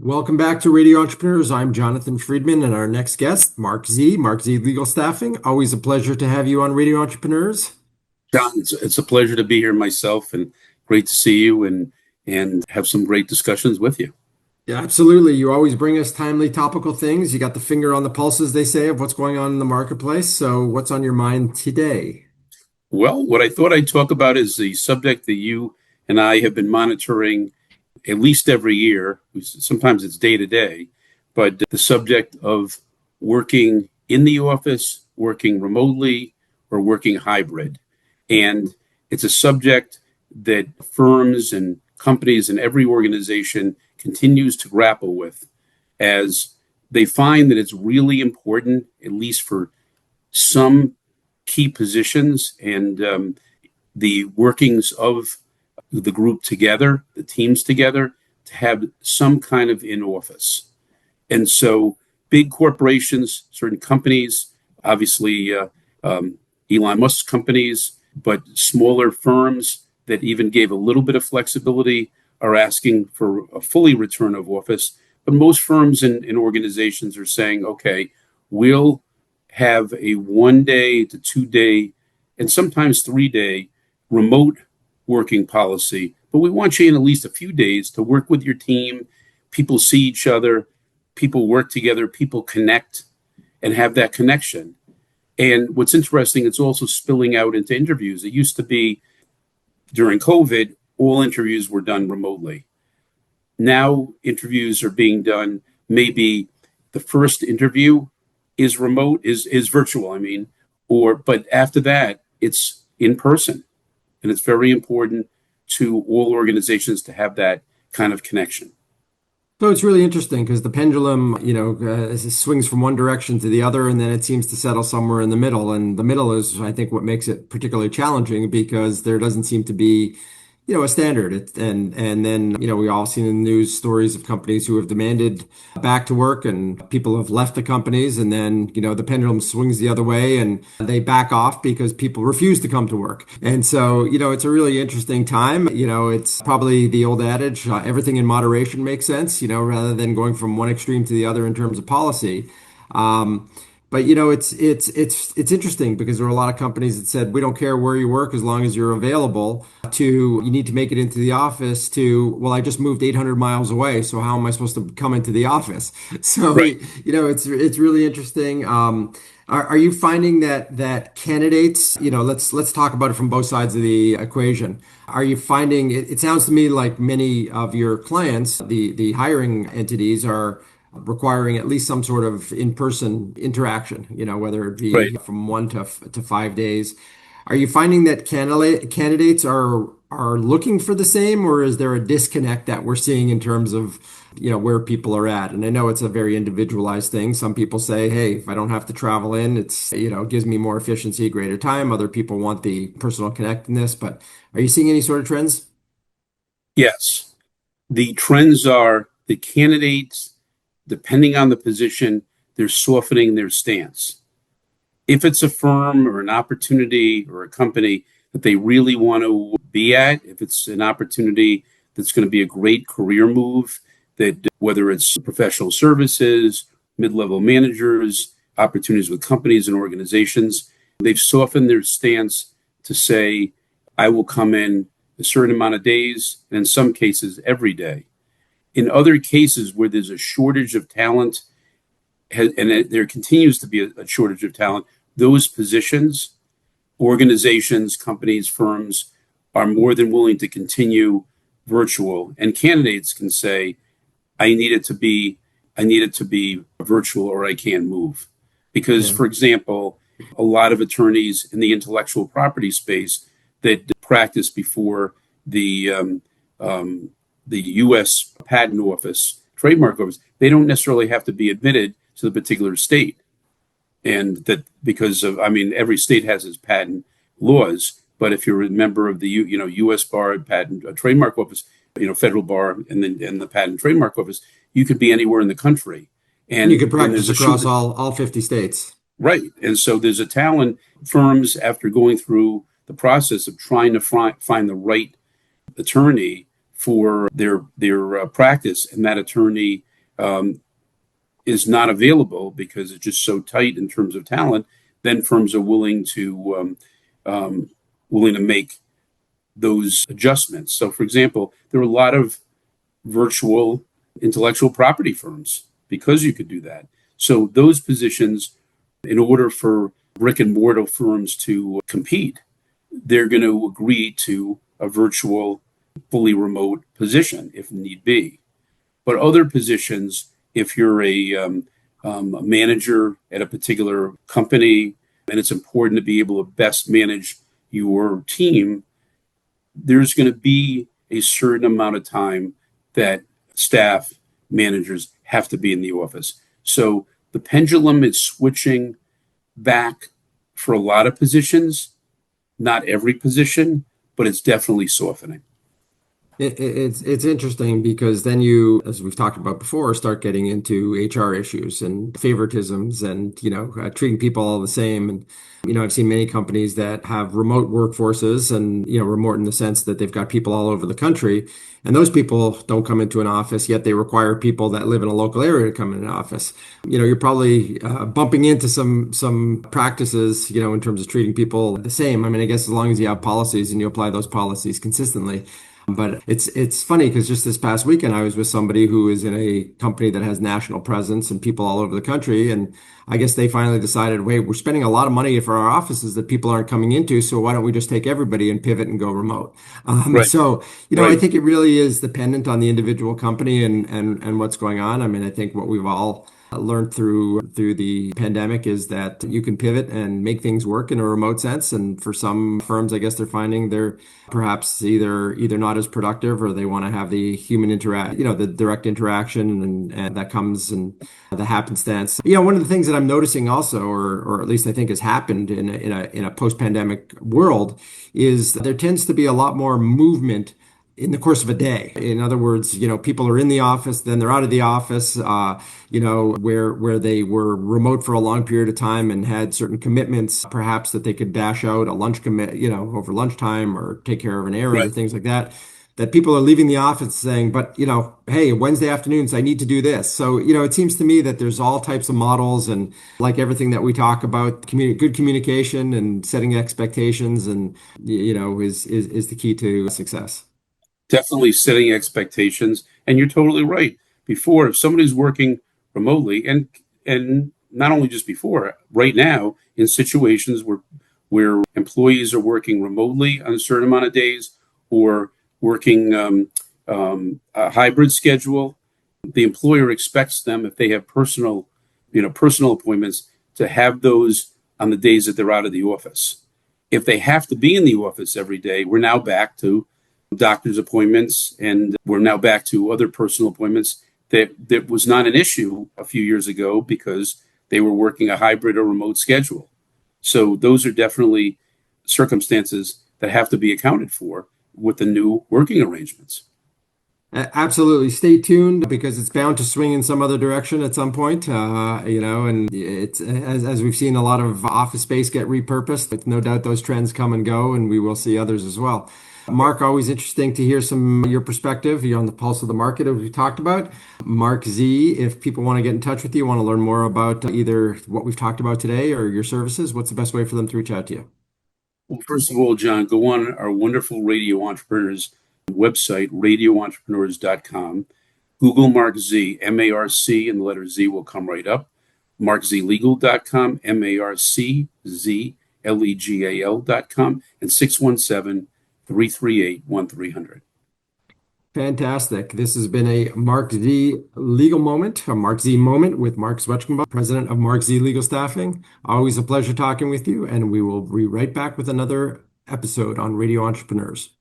Welcome back to Radio Entrepreneurs. I'm Jonathan Freedman, and our next guest, Marc Z Legal Staffing. Always a pleasure to have you on Radio Entrepreneurs. John, it's a pleasure to be here myself, and great to see you and have some great discussions with you. Yeah, absolutely. You always bring us timely, topical things. You got the finger on the pulse, as they say, of what's going on in the marketplace. So, what's on your mind today? Well, what I thought I'd talk about is the subject that you and I have been monitoring at least every year. Sometimes it's day to day, but the subject of working in the office, working remotely, or working hybrid. And it's a subject that firms and companies and every organization continues to grapple with as they find that it's really important, at least for some key positions and the workings of the group together, the teams together, to have some kind of in-office. And so big corporations, certain companies, obviously Elon Musk's companies, but smaller firms that even gave a little bit of flexibility are asking for a fully return of office. But most firms and organizations are saying, okay, we'll have a 1 day to 2 day and sometimes 3 day remote working policy, but we want you in at least a few days to work with your team. People see each other, people work together, people connect and have that connection. And what's interesting, it's also spilling out into interviews. It used to be during COVID, all interviews were done remotely. Now interviews are being done, maybe the first interview is remote, is virtual, but after that, it's in person. And it's very important to all organizations to have that kind of connection. So it's really interesting because the pendulum, swings from one direction to the other, and then it seems to settle somewhere in the middle. And the middle is, I think, what makes it particularly challenging because there doesn't seem to be, a standard. And then, we all seen in the news stories of companies who have demanded back to work and people have left the companies. And then, the pendulum swings the other way and they back off because people refuse to come to work. And so, it's a really interesting time. It's probably the old adage, everything in moderation makes sense, rather than going from one extreme to the other in terms of policy. But it's interesting because there are a lot of companies that said we don't care where you work as long as you're available, to you need to make it into the office, to well, I just moved 800 miles away, so how am I supposed to come into the office? So Right. it's really interesting. Are you finding that candidates, let's talk about it from both sides of the equation. Are you finding it sounds to me like many of your clients, the hiring entities are requiring at least some sort of in-person interaction, whether it be Right. from 1 to 5 days. Are you finding that candidates are looking for the same, or is there a disconnect that we're seeing in terms of, where people are at? And I know it's a very individualized thing. Some people say, hey, if I don't have to travel in, it's, it gives me more efficiency, greater time. Other people want the personal connectedness, but are you seeing any sort of trends? Yes. The trends are the candidates, depending on the position, they're softening their stance. If it's a firm or an opportunity or a company that they really want to be at, if it's an opportunity that's going to be a great career move, that whether it's professional services, mid-level managers, opportunities with companies and organizations, they've softened their stance to say, I will come in a certain amount of days, and in some cases, every day. In other cases where there's a shortage of talent, and there continues to be a shortage of talent, those positions, organizations, companies, firms are more than willing to continue virtual. And candidates can say, I need it to be virtual or I can't move. Because, Yeah. for example, a lot of attorneys in the intellectual property space that practice before the U.S. Patent Office, Trademark Office, they don't necessarily have to be admitted to the particular state. And that because of, every state has its patent laws, but if you're a member of the U.S. Bar, Patent Trademark Office, Federal Bar, and the Patent Trademark Office, you could be anywhere in the country. And you could And practice there's a across shortage. all 50 states. Right. And so there's a talent firms after going through the process of trying to find the right attorney for their practice, and that attorney um, is not available because it's just so tight in terms of talent, then firms are willing to make those adjustments. So, for example, there are a lot of virtual intellectual property firms because you could do that. So those positions, in order for brick and mortar firms to compete, they're going to agree to a virtual, fully remote position if need be. But other positions, if you're a manager at a particular company and it's important to be able to best manage your team, there's going to be a certain amount of time that staff managers have to be in the office. So the pendulum is switching back for a lot of positions, not every position, but it's definitely softening. It's interesting because then you, as we've talked about before, start getting into HR issues and favoritisms and, treating people all the same. And, I've seen many companies that have remote workforces and, remote in the sense that they've got people all over the country. And those people don't come into an office, yet they require people that live in a local area to come in an office. You're probably bumping into some practices, in terms of treating people the same. I mean, I guess as long as you have policies and you apply those policies consistently. But it's funny because just this past weekend, I was with somebody who is in a company that has national presence and people all over the country. And I guess they finally decided, wait, we're spending a lot of money for our offices that people aren't coming into. So why don't we just take everybody and pivot and go remote? Right. So, I Right. think it really is dependent on the individual company and what's going on. I mean, I think what we've all learned through the pandemic is that you can pivot and make things work in a remote sense. And for some firms, I guess they're finding they're perhaps either not as productive or they want to have the human interact, the direct interaction and that comes and the happenstance. One of the things that I'm noticing also, or at least I think has happened in a post-pandemic world, is there tends to be a lot more movement in the course of a day. In other words, people are in the office, then they're out of the office, where they were remote for a long period of time and had certain commitments, perhaps that they could dash out a lunch commit, over lunchtime or take care of an errand or Right. things like that. That people are leaving the office saying, but hey, Wednesday afternoons, I need to do this. So, it seems to me that there's all types of models and like everything that we talk about, good communication and setting expectations and, is the key to success. Definitely setting expectations. And you're totally right. Before, if somebody's working remotely, and not only just before, right now, in situations where employees are working remotely on a certain amount of days or working a hybrid schedule, the employer expects them, if they have personal appointments, to have those on the days that they're out of the office. If they have to be in the office every day, we're now back to doctor's appointments, and we're now back to other personal appointments that was not an issue a few years ago because they were working a hybrid or remote schedule. So those are definitely circumstances that have to be accounted for with the new working arrangements. Absolutely. Stay tuned because it's bound to swing in some other direction at some point. And it's as we've seen a lot of office space get repurposed. It's no doubt those trends come and go, and we will see others as well. Mark, always interesting to hear some of your perspective. You're on the pulse of the market, as we talked about. Marc Z, if people want to get in touch with you, want to learn more about either what we've talked about today or your services, what's the best way for them to reach out to you? Well, first of all, John, go on our wonderful Radio Entrepreneurs website, radioentrepreneurs.com. Google Marc Z, MARC, and the letter Z will come right up. MarcZlegal.com, MarczLegal.com, and 617-338-1300. Fantastic. This has been a Marc Z Legal Moment, a Marc Z Moment with Marc Zwetschgenbach, President of Marc Z Legal Staffing. Always a pleasure talking with you, and we will be right back with another episode on Radio Entrepreneurs.